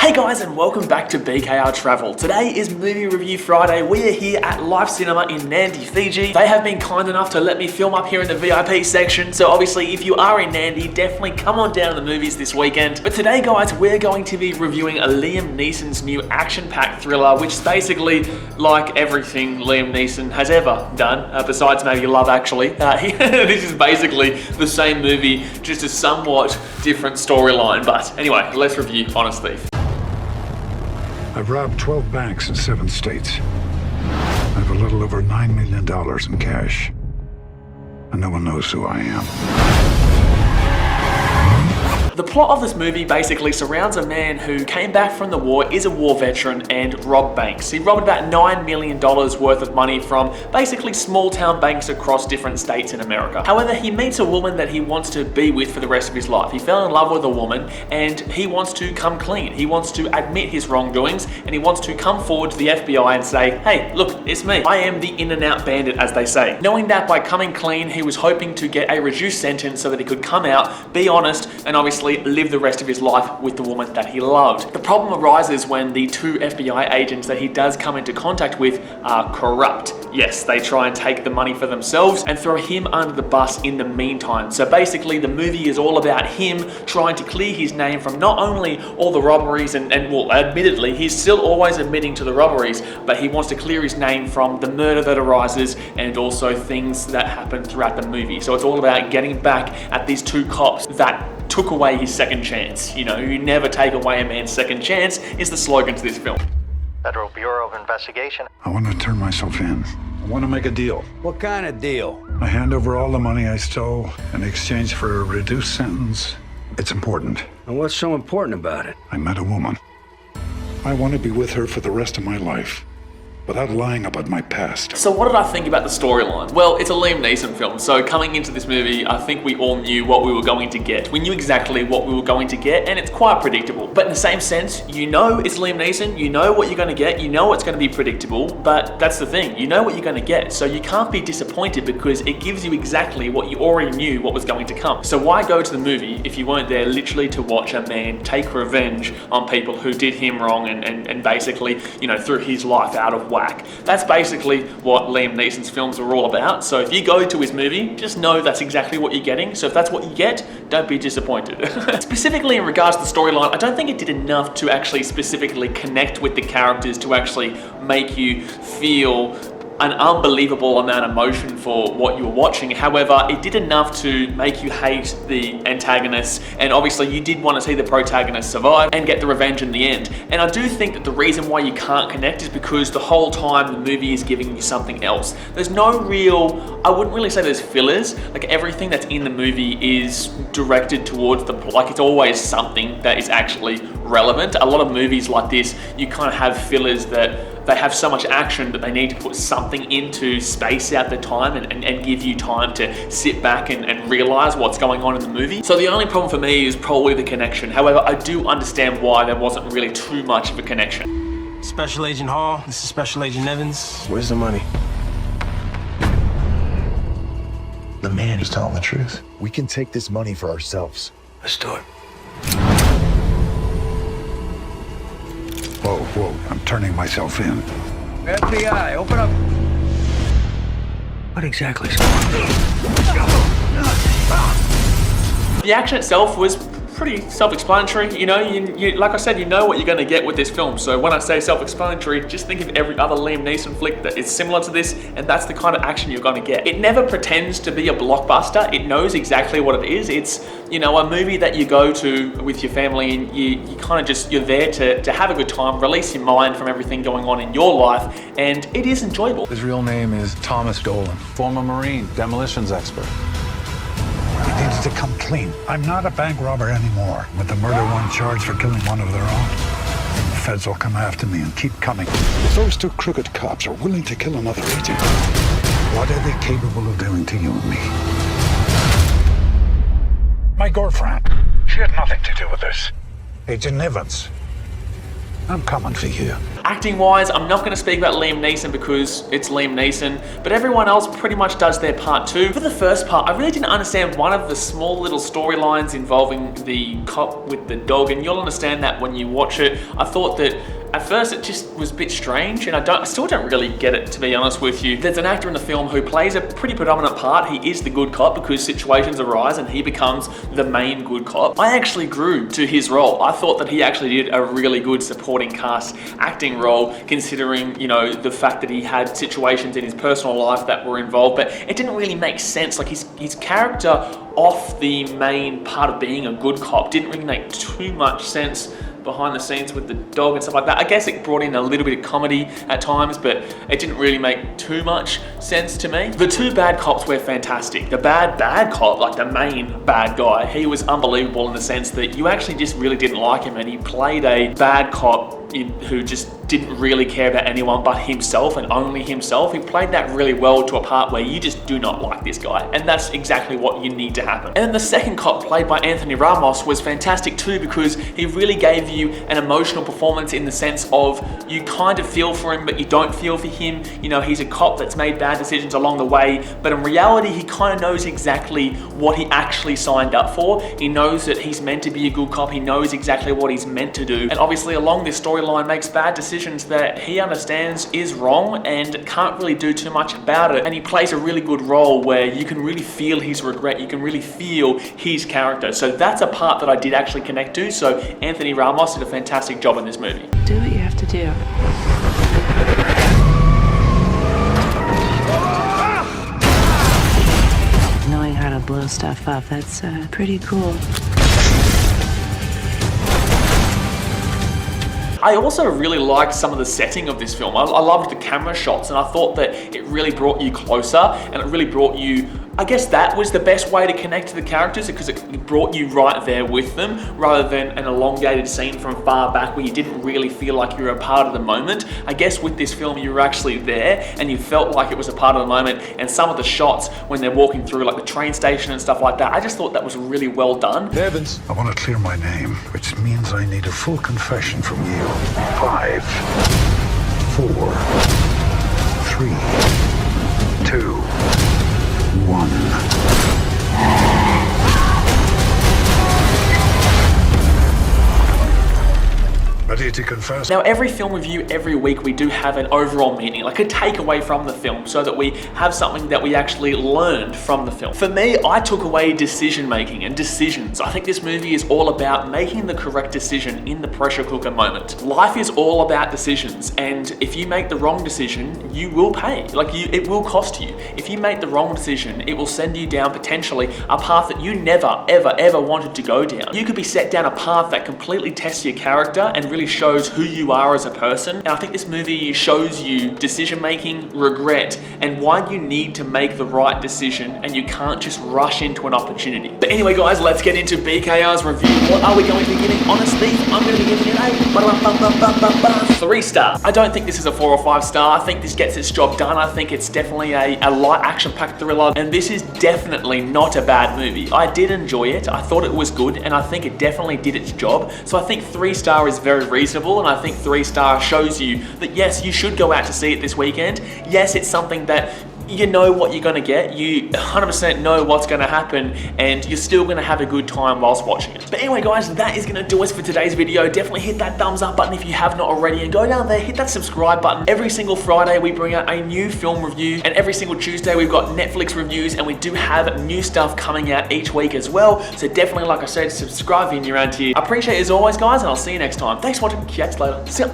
Hey guys, and welcome back to BKR Travel. Today is Movie Review Friday. We are here at Live Cinema in Nandi, Fiji. They have been kind enough to let me film up here in the VIP section, so obviously if you are in Nandi, definitely come on down to the movies this weekend. But today guys, we're going to be reviewing Liam Neeson's new action-packed thriller, which is basically like everything Liam Neeson has ever done, besides maybe Love Actually. This is basically the same movie, just a somewhat different storyline. But anyway, let's review Honest Thief. I've robbed 12 banks in 7 states. I have a little over $9 million in cash. And no one knows who I am. The plot of this movie basically surrounds a man who came back from the war, is a war veteran, and robbed banks. He robbed about $9 million worth of money from basically small town banks across different states in America. However, he meets a woman that he wants to be with for the rest of his life. He fell in love with a woman and he wants to come clean. He wants to admit his wrongdoings and he wants to come forward to the FBI and say, hey, look, it's me. I am the in and out bandit, as they say. Knowing that by coming clean, he was hoping to get a reduced sentence so that he could come out, be honest, and obviously live the rest of his life with the woman that he loved. The problem arises when the 2 FBI agents that he does come into contact with are corrupt. Yes, they try and take the money for themselves and throw him under the bus in the meantime. So basically the movie is all about him trying to clear his name from not only all the robberies and well, admittedly, he's still always admitting to the robberies, but he wants to clear his name from the murder that arises and also things that happen throughout the movie. So it's all about getting back at these 2 cops that took away his second chance. You know, you never take away a man's second chance is the slogan to this film. Federal Bureau of Investigation. I want to turn myself in. I want to make a deal. What kind of deal? I hand over all the money I stole in exchange for a reduced sentence. It's important. And what's so important about it? I met a woman. I want to be with her for the rest of my life, without lying about my past. So what did I think about the storyline? Well, it's a Liam Neeson film, so coming into this movie, I think we all knew what we were going to get. We knew exactly what we were going to get, and it's quite predictable. But in the same sense, you know it's Liam Neeson, you know what you're going to get, you know it's going to be predictable, but that's the thing, you know what you're going to get, so you can't be disappointed because it gives you exactly what you already knew what was going to come. So why go to the movie if you weren't there literally to watch a man take revenge on people who did him wrong and basically, you know, threw his life out of whack? That's basically what Liam Neeson's films are all about. So if you go to his movie, just know that's exactly what you're getting. So if that's what you get, don't be disappointed. Specifically in regards to the storyline, I don't think it did enough to actually specifically connect with the characters to actually make you feel an unbelievable amount of emotion for what you were watching. However, it did enough to make you hate the antagonists, and obviously you did want to see the protagonist survive and get the revenge in the end. And I do think that the reason why you can't connect is because the whole time the movie is giving you something else. There's no real, I wouldn't really say there's fillers, like everything that's in the movie is directed towards the plot, like it's always something that is actually relevant. A lot of movies like this, you kind of have fillers that they have so much action that they need to put something in to space out the time and give you time to sit back and realize what's going on in the movie. So the only problem for me is probably the connection. However, I do understand why there wasn't really too much of a connection. Special Agent Hall, this is Special Agent Evans. Where's the money? The man is telling the truth. We can take this money for ourselves. Let's do it. Whoa, I'm turning myself in. FBI, open up. What exactly is going on? The action itself was pretty self-explanatory. You know, you like I said, you know what you're going to get with this film. So when I say self-explanatory, just think of every other Liam Neeson flick that is similar to this, and that's the kind of action you're going to get. It never pretends to be a blockbuster. It knows exactly what it is. It's, you know, a movie that you go to with your family and you kind of just, you're there to have a good time, release your mind from everything going on in your life, and it is enjoyable. His real name is Thomas Dolan, former Marine, demolitions expert. He needs to come clean. I'm not a bank robber anymore. With the murder one charged for killing one of their own, the feds will come after me and keep coming. If those 2 crooked cops are willing to kill another agent, what are they capable of doing to you and me? My girlfriend, she had nothing to do with this. Agent Evans. I'm coming for you. Acting wise, I'm not going to speak about Liam Neeson because it's Liam Neeson, but everyone else pretty much does their part too. For the first part, I really didn't understand one of the small little storylines involving the cop with the dog, and you'll understand that when you watch it. I thought that at first it just was a bit strange, and I still don't really get it, to be honest with you. There's an actor in the film who plays a pretty predominant part. He is the good cop because situations arise and he becomes the main good cop. I actually grew to his role. I thought that he actually did a really good supporting cast acting role, considering, you know, the fact that he had situations in his personal life that were involved, but it didn't really make sense. Like his character off the main part of being a good cop didn't really make too much sense behind the scenes with the dog and stuff like that. I guess it brought in a little bit of comedy at times, but it didn't really make too much sense to me. The two bad cops were fantastic. The bad cop, like the main bad guy, he was unbelievable in the sense that you actually just really didn't like him, and he played a bad cop who just didn't really care about anyone but himself and only himself. He played that really well to a part where you just do not like this guy, and that's exactly what you need to happen. And then the second cop, played by Anthony Ramos, was fantastic too because he really gave you an emotional performance in the sense of you kind of feel for him but you don't feel for him. You know, he's a cop that's made bad decisions along the way, but in reality he kind of knows exactly what he actually signed up for. He knows that he's meant to be a good cop. He knows exactly what he's meant to do, and obviously along this storyline makes bad decisions that he understands is wrong and can't really do too much about it. And he plays a really good role where you can really feel his regret, you can really feel his character. So that's a part that I did actually connect to. So Anthony Ramos did a fantastic job in this movie. Do what you have to do. Knowing how to blow stuff up, that's pretty cool. I also really liked some of the setting of this film. I loved the camera shots, and I thought that it really brought you closer, and it really brought you, I guess that was the best way to connect to the characters, because it brought you right there with them rather than an elongated scene from far back where you didn't really feel like you were a part of the moment. I guess with this film you were actually there and you felt like it was a part of the moment, and some of the shots when they're walking through like the train station and stuff like that, I just thought that was really well done. Evans. I want to clear my name, which means I need a full confession from you. 5, 4, 3, 2, 1. Ready to confess? Now, every film review, every week, we do have an overall meaning, like a takeaway from the film, so that we have something that we actually learned from the film. For me, I took away decision making and decisions. I think this movie is all about making the correct decision in the pressure cooker moment. Life is all about decisions, and if you make the wrong decision, you will pay. It will cost you. If you make the wrong decision, it will send you down potentially a path that you never, ever wanted to go down. You could be set down a path that completely tests your character and really shows who you are as a person. And I think this movie shows you decision making, regret, and why you need to make the right decision and you can't just rush into an opportunity. But anyway guys, let's get into BKR's review. What are we going to be giving? Honestly, I'm going to be giving it a 3 star. I don't think this is a 4 or 5 star. I think this gets its job done. I think it's definitely a light action-packed thriller, and this is definitely not a bad movie. I did enjoy it. I thought it was good, and I think it definitely did its job. So I think 3 star is very reasonable, and I think 3 star shows you that yes, you should go out to see it this weekend. Yes, it's something that you know what you're going to get, you 100% know what's going to happen, and you're still going to have a good time whilst watching it. But anyway guys, that is going to do us for today's video. Definitely hit that thumbs up button if you have not already, and go down there, hit that subscribe button. Every single Friday we bring out a new film review, and every single Tuesday we've got Netflix reviews, and we do have new stuff coming out each week as well. So definitely, like I said, subscribe if you're new around here. I appreciate it as always guys, and I'll see you next time. Thanks for watching. Catch you later. See ya.